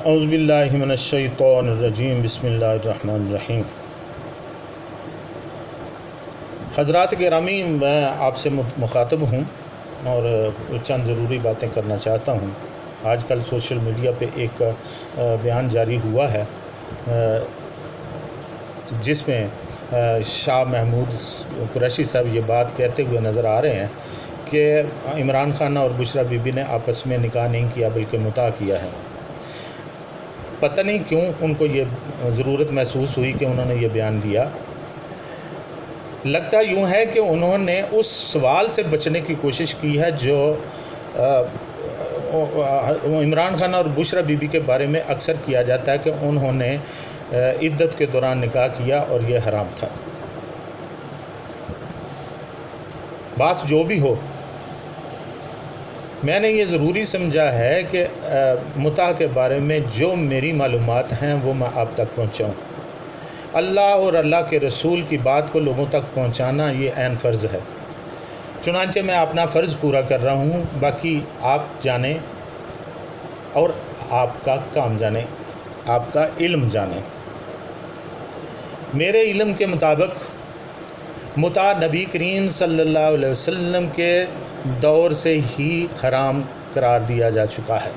اعوذ باللہ من الشیطان الرجیم بسم اللہ الرحمن الرحیم۔ حضرات گرامی، میں آپ سے مخاطب ہوں اور چند ضروری باتیں کرنا چاہتا ہوں۔ آج کل سوشل میڈیا پہ ایک بیان جاری ہوا ہے جس میں شاہ محمود قریشی صاحب یہ بات کہتے ہوئے نظر آ رہے ہیں کہ عمران خان اور بشریٰ بی بی نے آپس میں نکاح نہیں کیا بلکہ متاع کیا ہے۔ پتہ نہیں کیوں ان کو یہ ضرورت محسوس ہوئی کہ انہوں نے یہ بیان دیا۔ لگتا یوں ہے کہ انہوں نے اس سوال سے بچنے کی کوشش کی ہے جو عمران خان اور بشریٰ بی بی کے بارے میں اکثر کیا جاتا ہے کہ انہوں نے عدت کے دوران نکاح کیا اور یہ حرام تھا۔ بات جو بھی ہو، میں نے یہ ضروری سمجھا ہے کہ متاع کے بارے میں جو میری معلومات ہیں وہ میں آپ تک پہنچاؤں۔ اللہ اور اللہ کے رسول کی بات کو لوگوں تک پہنچانا یہ عین فرض ہے۔ چنانچہ میں اپنا فرض پورا کر رہا ہوں، باقی آپ جانیں اور آپ کا کام جانیں، آپ کا علم جانیں۔ میرے علم کے مطابق متاع نبی کریم صلی اللہ علیہ وسلم کے دور سے ہی حرام قرار دیا جا چکا ہے۔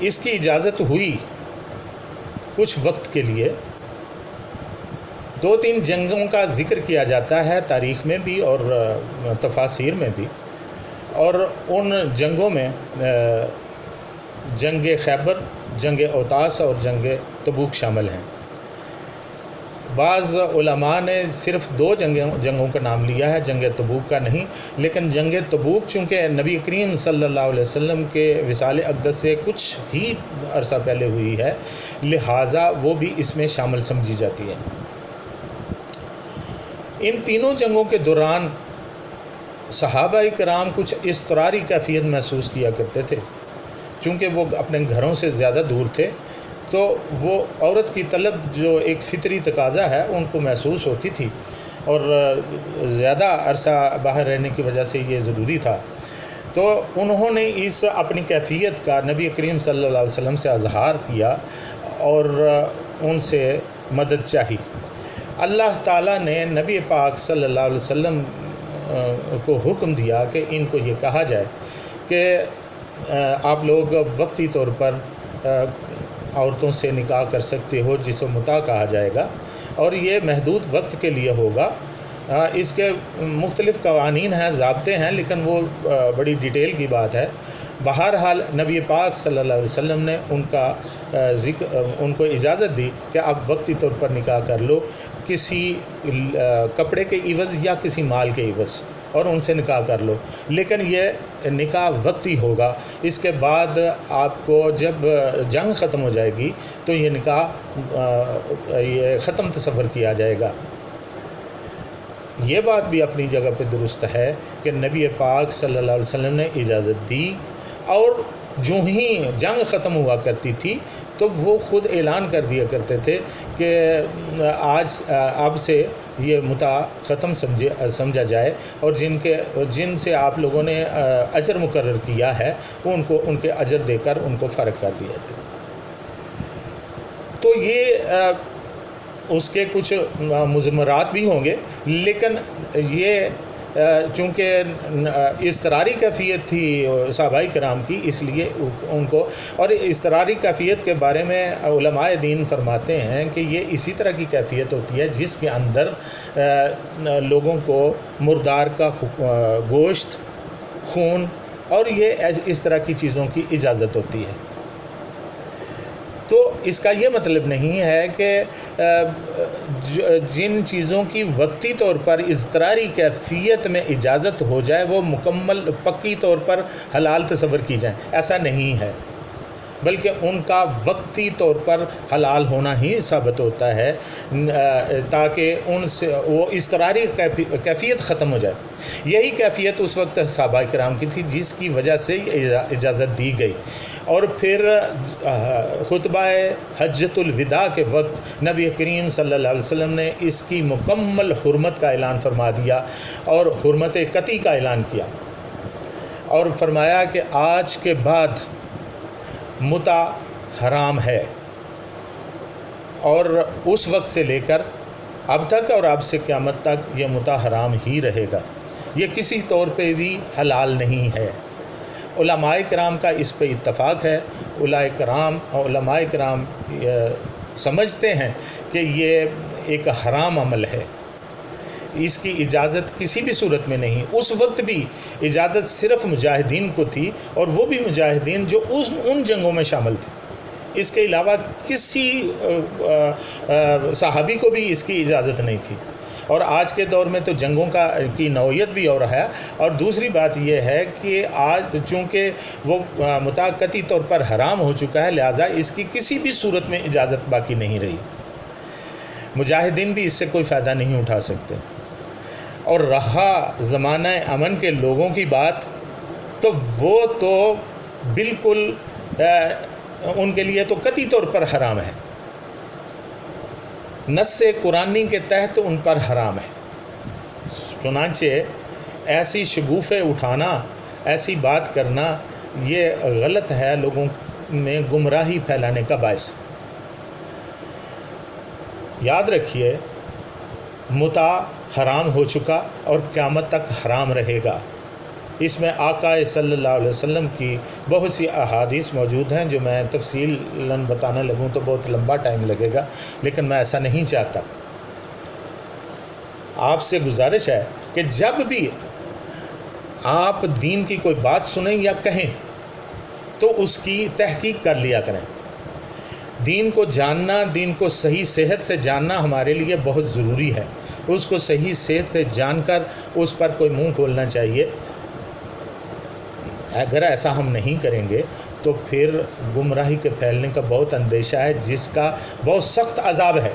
اس کی اجازت ہوئی کچھ وقت کے لیے۔ 2-3 جنگوں کا ذکر کیا جاتا ہے تاریخ میں بھی اور تفاسیر میں بھی، اور ان جنگوں میں جنگ خیبر، جنگ اوطاس اور جنگ تبوک شامل ہیں۔ بعض علماء نے صرف 2 جنگوں کا نام لیا ہے، جنگ تبوک کا نہیں، لیکن جنگ تبوک چونکہ نبی کریم صلی اللہ علیہ وسلم کے وصال اقدس سے کچھ ہی عرصہ پہلے ہوئی ہے، لہٰذا وہ بھی اس میں شامل سمجھی جاتی ہے۔ ان تینوں جنگوں کے دوران صحابہ کرام کچھ اضطراری کیفیت محسوس کیا کرتے تھے۔ چونکہ وہ اپنے گھروں سے زیادہ دور تھے تو وہ عورت کی طلب جو ایک فطری تقاضا ہے ان کو محسوس ہوتی تھی، اور زیادہ عرصہ باہر رہنے کی وجہ سے یہ ضروری تھا۔ تو انہوں نے اس اپنی کیفیت کا نبی کریم صلی اللہ علیہ وسلم سے اظہار کیا اور ان سے مدد چاہی۔ اللہ تعالیٰ نے نبی پاک صلی اللہ علیہ وسلم کو حکم دیا کہ ان کو یہ کہا جائے کہ آپ لوگ وقتی طور پر عورتوں سے نکاح کر سکتے ہو، جسے متاع کہا جائے گا، اور یہ محدود وقت کے لیے ہوگا۔ اس کے مختلف قوانین ہیں، ضابطے ہیں، لیکن وہ بڑی ڈیٹیل کی بات ہے۔ بہرحال نبی پاک صلی اللہ علیہ وسلم نے ان کو اجازت دی کہ آپ وقتی طور پر نکاح کر لو، کسی کپڑے کے عوض یا کسی مال کے عوض، اور ان سے نکاح کر لو، لیکن یہ نکاح وقتی ہوگا۔ اس کے بعد آپ کو جب جنگ ختم ہو جائے گی تو یہ نکاح یہ ختم تصور کیا جائے گا۔ یہ بات بھی اپنی جگہ پہ درست ہے کہ نبی پاک صلی اللہ علیہ وسلم نے اجازت دی، اور جو ہی جنگ ختم ہوا کرتی تھی تو وہ خود اعلان کر دیا کرتے تھے کہ اب سے یہ متاع ختم سمجھا جائے، اور جن سے آپ لوگوں نے اجر مقرر کیا ہے ان کے اجر دے کر ان کو فارغ کر دیا جائے۔ تو یہ اس کے کچھ مضمرات بھی ہوں گے، لیکن یہ چونکہ اضطراری کیفیت تھی صحابہ کرام کی، اس لیے ان کو، اور اضطراری کیفیت کے بارے میں علماء دین فرماتے ہیں کہ یہ اسی طرح کی کیفیت ہوتی ہے جس کے اندر لوگوں کو مردار کا گوشت، خون اور یہ اس طرح کی چیزوں کی اجازت ہوتی ہے۔ تو اس کا یہ مطلب نہیں ہے کہ جن چیزوں کی وقتی طور پر اضطراری کیفیت میں اجازت ہو جائے وہ مکمل پکی طور پر حلال تصور کی جائیں، ایسا نہیں ہے، بلکہ ان کا وقتی طور پر حلال ہونا ہی ثابت ہوتا ہے تاکہ ان سے وہ اضطراری کیفیت ختم ہو جائے۔ یہی کیفیت اس وقت صحابہ کرام کی تھی جس کی وجہ سے اجازت دی گئی، اور پھر خطبہ حجۃ الوداع کے وقت نبی کریم صلی اللہ علیہ وسلم نے اس کی مکمل حرمت کا اعلان فرما دیا اور حرمت قطعی کا اعلان کیا، اور فرمایا کہ آج کے بعد متع حرام ہے، اور اس وقت سے لے کر اب تک اور اب سے قیامت تک یہ متع حرام ہی رہے گا، یہ کسی طور پہ بھی حلال نہیں ہے۔ علماء کرام کا اس پہ اتفاق ہے۔ علماء کرام سمجھتے ہیں کہ یہ ایک حرام عمل ہے، اس کی اجازت کسی بھی صورت میں نہیں۔ اس وقت بھی اجازت صرف مجاہدین کو تھی، اور وہ بھی مجاہدین جو ان جنگوں میں شامل تھے۔ اس کے علاوہ کسی صحابی کو بھی اس کی اجازت نہیں تھی۔ اور آج کے دور میں تو جنگوں کی نوعیت بھی اور ہے، اور دوسری بات یہ ہے کہ آج چونکہ وہ متع قطعی طور پر حرام ہو چکا ہے، لہٰذا اس کی کسی بھی صورت میں اجازت باقی نہیں رہی۔ مجاہدین بھی اس سے کوئی فائدہ نہیں اٹھا سکتے۔ اور رہا زمانہ امن کے لوگوں کی بات، تو وہ تو بالکل ان کے لیے تو قطعی طور پر حرام ہے، نص قرآنی کے تحت ان پر حرام ہے۔ چنانچہ ایسی شگوفے اٹھانا، ایسی بات کرنا، یہ غلط ہے، لوگوں میں گمراہی پھیلانے کا باعث۔ یاد رکھیے، متع حرام ہو چکا اور قیامت تک حرام رہے گا۔ اس میں آقا صلی اللہ علیہ وسلم کی بہت سی احادیث موجود ہیں، جو میں تفصیلاً بتانے لگوں تو بہت لمبا ٹائم لگے گا، لیکن میں ایسا نہیں چاہتا۔ آپ سے گزارش ہے کہ جب بھی آپ دین کی کوئی بات سنیں یا کہیں تو اس کی تحقیق کر لیا کریں۔ دین کو جاننا، دین کو صحیح صحت سے جاننا ہمارے لیے بہت ضروری ہے۔ اس کو صحیح صحت سے جان کر اس پر کوئی منہ کھولنا چاہیے۔ اگر ایسا ہم نہیں کریں گے تو پھر گمراہی کے پھیلنے کا بہت اندیشہ ہے، جس کا بہت سخت عذاب ہے۔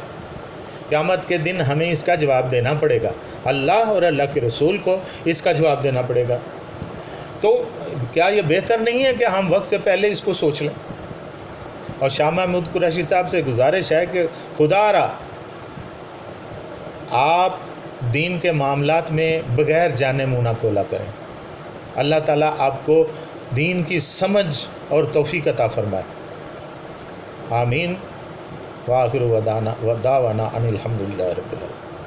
قیامت کے دن ہمیں اس کا جواب دینا پڑے گا، اللہ اور اللہ کے رسول کو اس کا جواب دینا پڑے گا۔ تو کیا یہ بہتر نہیں ہے کہ ہم وقت سے پہلے اس کو سوچ لیں؟ اور شاہ محمود قریشی صاحب سے گزارش ہے کہ خدا را آپ دین کے معاملات میں بغیر جانے منہ نہ کھولا کریں۔ اللہ تعالیٰ آپ کو دین کی سمجھ اور توفیق عطا فرمائے۔ آمین۔ وآخر دعوانا ان الحمدللہ رب العالمین۔